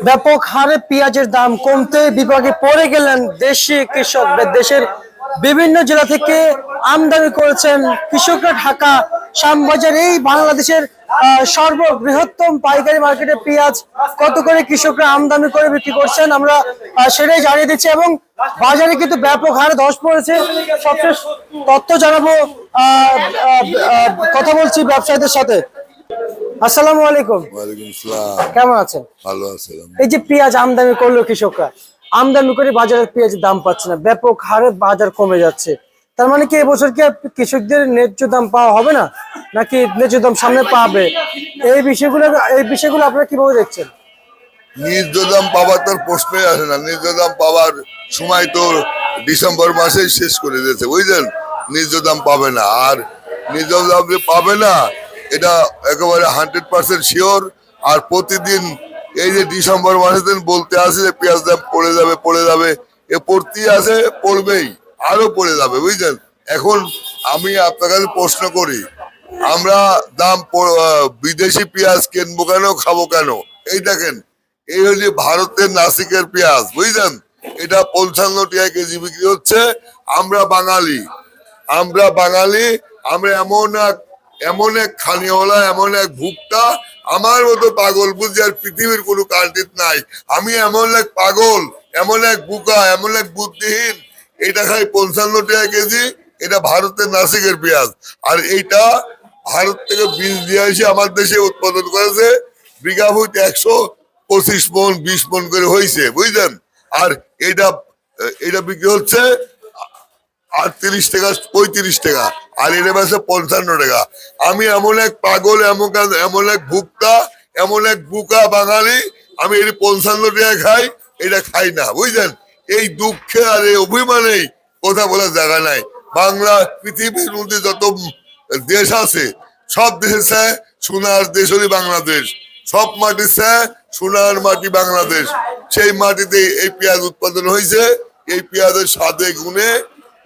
ব্যাপক হারে পেঁয়াজের দাম কমতে বিপাকে পড়ে গেলেন দেশি কৃষক। দেশের বিভিন্ন জেলা থেকে আমদানি করেছেন কৃষকরা ঢাকা শ্যামবাজার এই বাংলাদেশের সর্ববৃহত্তম পাইকারি মার্কেটে পেঁয়াজ কত করে কৃষকরা আমদানি করে বিক্রি করছেন আমরা সেটাই জানিয়ে দিচ্ছি। এবং বাজারে কিন্তু ব্যাপক হারে ধস পড়েছে। সবশেষ তথ্য জানাবো, কথা বলছি ব্যবসায়ীদের সাথে। আসসালামু আলাইকুম। ওয়ালাইকুম আসসালাম। কেমন আছেন? ভালো আছিলাম। এই যে পেঁয়াজ আমদানি করলো কৃষকরা, আমদানি করে বাজারে পেঁয়াজের দাম পাচ্ছে না, ব্যাপক হারে বাজার কমে যাচ্ছে। তার মানে কি এবছর কি কৃষকদের ন্যায্য দাম পাওয়া হবে না, নাকি ন্যায্য দাম সামনে পাবে? এই বিষয়গুলো আপনারা কিভাবে দেখছেন? ন্যায্য দাম পাওয়ার তোর প্রশ্নই আসে না। ন্যায্য দাম পাওয়ার সময় তো ডিসেম্বর মাসেই শেষ করে দিয়েছে, বুঝলেন। ন্যায্য দাম পাবে না, আর ন্যায্য দাম যে পাবে না এটা একেবারে 100% শিওর। আর প্রতিদিন এই যে ডিসেম্বর মাসে দিন বলতে আসে যে পেঁয়াজ দাম পড়ে যাবে, এ পড়তেই আছে, পড়বেই, আরো পড়ে যাবে, বুঝলেন। এখন আমি আপনার কাছে প্রশ্ন করি, আমরা বিদেশি পেঁয়াজ কিনবো কেন, খাবো কেন? এই দেখেন, এই হচ্ছে ভারতের নাসিকের পেঁয়াজ, বুঝলেন। এটা 55 টাকা কেজি বিক্রি হচ্ছে। আমরা বাঙালি, আমরা এমন এক খানিওয়ালা, এমন এক ভুক্তা, আমার মতো পাগল বুঝি আর পৃথিবীর কোনো কান্ট্রিতে নাই। আমি এমন এক পাগল, এমন এক বুকা, এমন এক বুদ্ধিহীন। এটা খাই 55 টাকা কেজি। এটা ভারতের নাসিকের পেঁয়াজ। আর এইটা ভারত থেকে বীজ দিয়ে এসে আমার দেশে উৎপাদন করেছে। বিঘা প্রতি 125 মন 20 মন করে হয়েছে, বুঝলেন। আর এটা বিক্রি হচ্ছে 38 টাকা 35 টাকা, আর এটা বেছে 55 টাকা। আমি এমন এক পাগল, এমন এক ভুক্তা, এমন এক বুকা বাঙালি, আমি এটি 55 টাকা খাই, এটা খাই না, বুঝলেন। এই দুঃখে আর এই অভিমানেই কথা বলার জায়গা নাই। বাংলা পৃথিবীর মধ্যে যত দেশ আছে সব দেশের চায় সোনার দেশ হলি বাংলাদেশ। সব মাটি চায় সোনার মাটি বাংলাদেশ। সেই মাটিতে এই পেঁয়াজ উৎপাদন হয়েছে। এই পেঁয়াজের স্বাদে গুণে,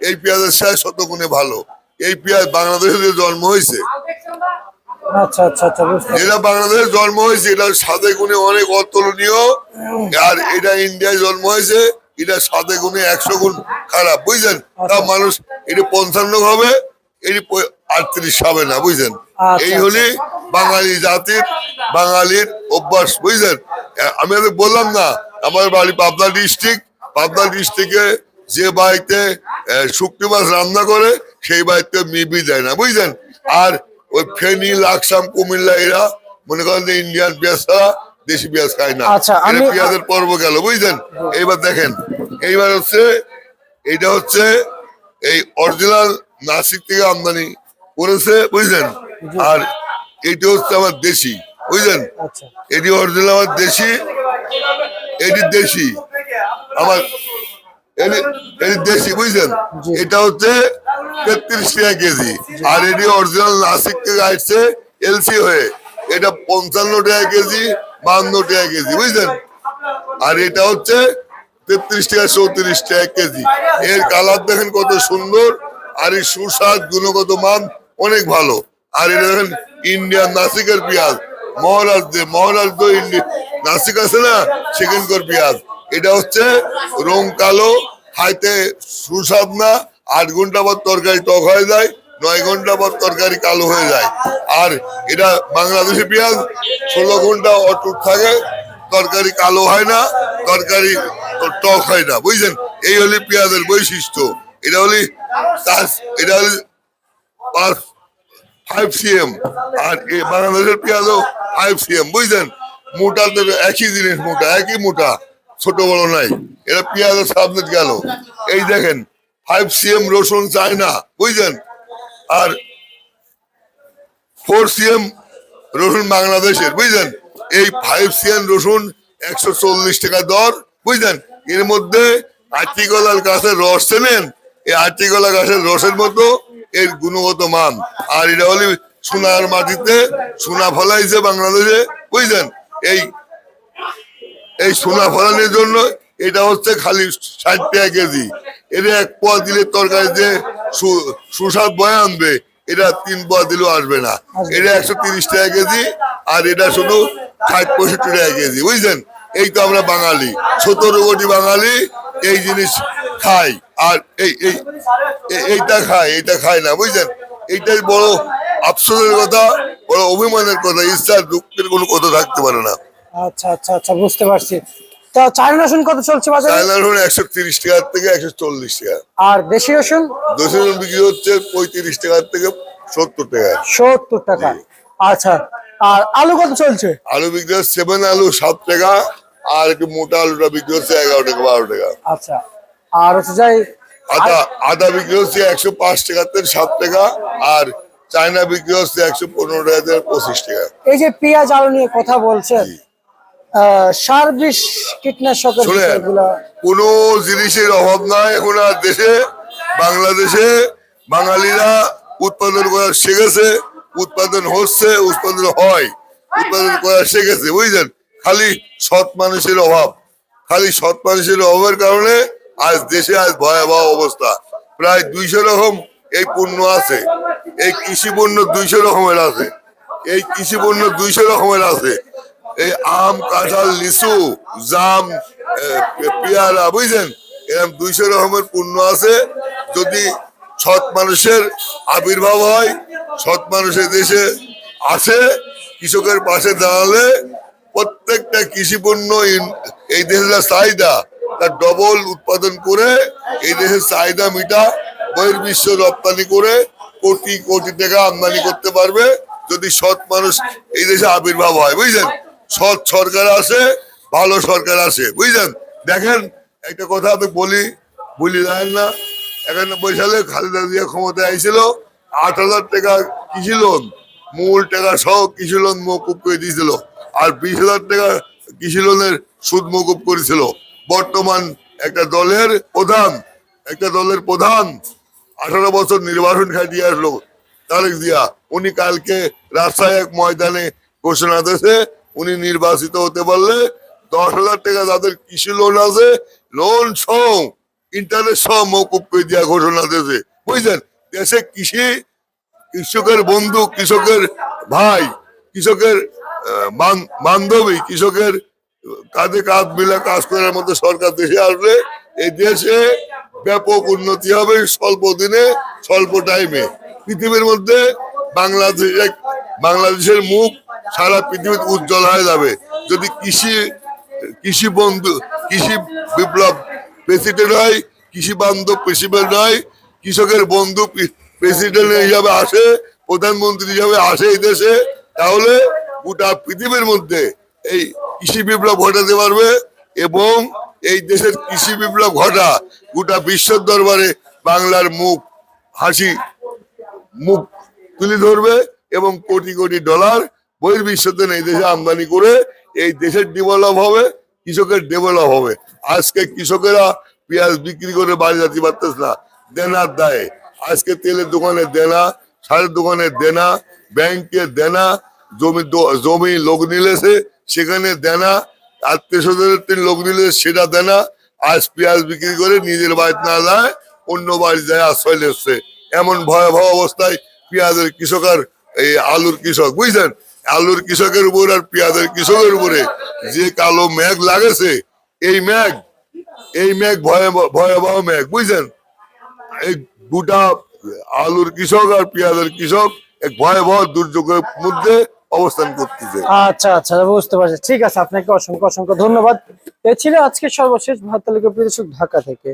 এই পেঁয়াজের স্বাদ 100 গুণে ভালো। এই পেঁয়াজ বাংলাদেশে জন্ম হয়েছে, আচ্ছা আচ্ছা আচ্ছা, যেটা বাংলাদেশে জন্ম হয়েছে এটা স্বাদে গুণে অনেক অতুলনীয়। আর এটা ইন্ডিয়ায় জন্ম হয়েছে, এটা স্বাদে গুণে 100 গুণ খারাপ, বুঝলেন। তা মানুষ এটি 55 হবে, এটি 38 হবে না, বুঝলেন। এই হলে বাঙালি জাতির, বাঙালির অভ্যাস, বুঝলেন। আমি বললাম না, আমার বাড়ি পাবনা ডিস্ট্রিক্টে যে বাড়িতে শুকনো মাছ রান্না করে সেই বাড়িতে মিবি দেয় না, বুঝলেন। আর ওই ফেনী, লাকসাম, কুমিল্লা এরা মনে করেন যে ইন্ডিয়ান পেঁয়াজ ছাড়া দেশি পেঁয়াজ খায় না। পেঁয়াজের পর্ব গেল, বুঝলেন। এইবার দেখেন, এইবার এইটা হচ্ছে এই অরিজিনাল নাসিক থেকে আমদানি করেছে, বুঝলেন। আর এটি হচ্ছে আমার দেশি, বুঝলেন। এটি অরিজিনাল আমার দেশি, এটি দেশি আমার, এটি দেশি, বুঝলেন। এটা হচ্ছে 33 টাকা কেজি। আর এটি অরিজিনাল নাসিক থেকে আসছে এলসি হয়ে। এটা 55 টাকা কেজি, 52 টাকা কেজি, বুঝলেন। আর এটা হচ্ছে 33 টাকা 34 টাকা কেজি। এর কালার দেখেন কত সুন্দর, আর এই সুস্বাদ, গুণগত মান অনেক ভালো। আর এটা দেখেন ইন্ডিয়ান নাসিকের পেঁয়াজ, মহারাষ্ট্র নাসিক আছে না, সেখানকার পেঁয়াজ। এটা হচ্ছে রং কালো, খাইতে সুস্বাদ না। 8 ঘন্টা পর তরকারি টক হয়ে যায়, 9 ঘন্টা পর তরকারি কালো হয়ে যায়। আর এটা বাংলাদেশি পেঁয়াজ 16 ঘন্টা অটুট থাকে, তরকারি কালো হয় না, তরকারি টক হয় না, বুঝলেন। এই হলি পেঁয়াজের বৈশিষ্ট্য। এটা হলি 5 cm। আর এই বাংলাদেশের পেঁয়াজও 5 cm, বুঝলেন। মোটা তো একই জিনিস, একই মোটা, ছোট বড় নাই। এটা পেঁয়াজের সাবজেক্ট গেল। এই দেখেন 5 cm রসুন চায় না, বুঝলেন। আর 4 cm রসুন বাংলাদেশের, বুঝলেন। এই 5 cm রসুন 140 টাকা দর, বুঝলেন। এর মধ্যে আটিকলার গাছের রস চেনেন, এই আটিকলা গাছের রসের মতো এর গুণগত মান। আর এটা হলে সোনার মাটিতে সোনা ফলাইছে বাংলাদেশে, বুঝলেন। এই সোনা ফলানোর জন্য এটা হচ্ছে খালি 60 টাকা কেজি। এটা 1 পোয়া দিলে তরকারি যে সুস্বাদ বয়ে আনবে, এটা 3 পোয়া দিলেও আসবে না। এটা 130 টাকা কেজি। আর এটা শুধু 60-65 টাকা কেজি, বুঝলেন। এই তো আমরা বাঙালি, 17 কোটি বাঙালি এই জিনিস খাই, আর এইটা খায় না, বুঝছেন? এইটাই বড় আফসোসের কথা, বড় অভিমানের কথা, ইচ্ছার দুঃখের কোনো কথা থাকতে পারে না। আচ্ছা আচ্ছা আচ্ছা, বুঝতে পারছি। তা চায়না রসুন কত চলছে বাজারে? চায়না রসুন 130 টাকা থেকে 140 টাকা। আর দেশি রসুন? দেশি রসুন বিক্রি হচ্ছে 35 টাকা থেকে 70 টাকা। 70 টাকা। আচ্ছা, আর আলু কত চলছে? আলু বিক্রি হচ্ছে 7 আলু 7 টাকা, আর একটু মোটা আলুটা বিক্রি হচ্ছে 11 টাকা 12 টাকা। আচ্ছা, আর হচ্ছে যাই আদা বিক্রি হচ্ছে 105 টাকা থেকে 7 টাকা, আর চায়না বিক্রি হচ্ছে 115 টাকা থেকে 25 টাকা। এই যে পেঁয়াজ আলু নিয়ে কথা বলছেন, সার বিষ কীটনাশকের বিষয়গুলো কোনো জিনিসের অভাব নাই এখন আর দেশে। বাংলাদেশে বাঙালিরা উৎপাদন করা শিখেছে, উৎপাদন হচ্ছে, উৎপাদন হয়, উৎপাদন করা শিখেছে, বুঝলেন? খালি সৎ মানুষের অভাব, খালি সৎ মানুষের অভাবের কারণে আজ দেশে আজ ভয়াবহ অবস্থা। প্রায় 200 রকম এই পণ্য আছে, এই কৃষি পণ্য 200 রকমের আছে, এই কৃষি পণ্য 200 রকমের আছে। এই আম, কাঁঠাল, লিচু, জাম, পেয়ারা, বুঝলেন? এরকম 200 রকমের পণ্য আছে। যদি সৎ মানুষের আবির্ভাব হয়, সৎ মানুষের দেশে আছে, কৃষকের পাশে দাঁড়ালে প্রত্যেকটা কৃষি পণ্য এই দেশের চাহিদা তার ডবল উৎপাদন করে এই দেশের চাহিদা মিটা বহির্বিশ্ব রপ্তানি করে কোটি কোটি টাকা আমদানি করতে পারবে, যদি সৎ মানুষ এই দেশে আবির্ভাব হয়, বুঝলেন? সৎ সরকার আসে, ভালো সরকার আসে, বুঝলেন? দেখেন একটা কথা আমি বলি যায় না, 91 সালে খালেদা জিয়া ক্ষমতায় আইছিল, 8,000 টাকা কৃষি লোন, মূল টাকা সহ কৃষি লোন মকুব করে দিয়েছিল, আর 20,000 টাকা কৃষি লোনের সুদ মকুব করেছিল। বর্তমান একটা দলের প্রধান 18 বছর নির্বাচন খাটিয়ে আসলো তারেক জিয়া, উনি কালকে রাজশাহী এক ময়দানে ঘোষণা দিয়েছে, উনি নির্বাচিত হতে পারলে 10,000 টাকা যাদের কৃষি লোন আছে, লোন সহ ইন্টারেস্ট সহ মকুব করে দেওয়া ঘোষণা দিয়েছে, বুঝলেন? দেশে কৃষকের বন্ধু, কৃষকের ভাই, কৃষকের বান্ধবী, কৃষকের কাঁধে কাঁধ মিলে কাজ করার মধ্যে সরকার দেশে আসলে এই দেশে ব্যাপক উন্নতি হবে, স্বল্প দিনে স্বল্প টাইমে। পৃথিবীর মধ্যে বাংলাদেশের মুখ সারা পৃথিবীতে উজ্জ্বল হয়ে যাবে যদি কৃষি বিপ্লব প্রেসিডেন্ট হয়, কৃষি বান্ধব প্রেসিডেন্ট হয়, কৃষকের বন্ধু প্রেসিডেন্ট হিসাবে আসে, প্রধানমন্ত্রী হিসাবে আসে এই দেশে, তাহলে গোটা পৃথিবীর মধ্যে এই কৃষি বিপ্লব ঘটাতে পারবে, এবং এই দেশের কৃষি বিপ্লব ঘটা গোটা বিশ্বের দরবারে বাংলার মুখ তুলে ধরবে, এবং কোটি কোটি ডলার বহির্বিশ্বতে এই দেশে আমদানি করে এই দেশের ডেভেলপ হবে, কৃষকের ডেভেলপ হবে। আজকে কৃষকেরা পেঁয়াজ বিক্রি করে বাড়ি যেতে পারতেছে না, দেনার দায়ে। আজকে তেলের দোকানে দেনা, সারের দোকানে দেনা, ব্যাংকে দেনা, জমি লোক নিলেছে সেখানে দেনা, আত্মীয় স্বজনের লোক নিলে সেটা দেনা। আজ পেঁয়াজ বিক্রি করে নিজের বাড়িতে না যায়, অন্য বাড়ি যায় আশ্রয় নিচ্ছে। এমন ভয়াবহ অবস্থায় পেঁয়াজের কৃষক আর এই আলুর কৃষক, বুঝছেন? আলুর কৃষকের উপর আর পেঁয়াজের কৃষকের উপরে যে কালো মেঘ লাগেছে, এই মেঘ ভয়াবহ মেঘ, বুঝছেন? এই গোটা আলুর কৃষক আর পেঁয়াজের কৃষক এক ভয়াবহ দুর্যোগের মধ্যে অবস্থান করতেছে। আচ্ছা আচ্ছা, বুঝতে পারছি। ঠিক আছে, আপনাকে অসংখ্য অসংখ্য ধন্যবাদ। এ ছিল আজকে সর্বশেষ ভারত তালিকা প্রতিবেদন ঢাকা থেকে।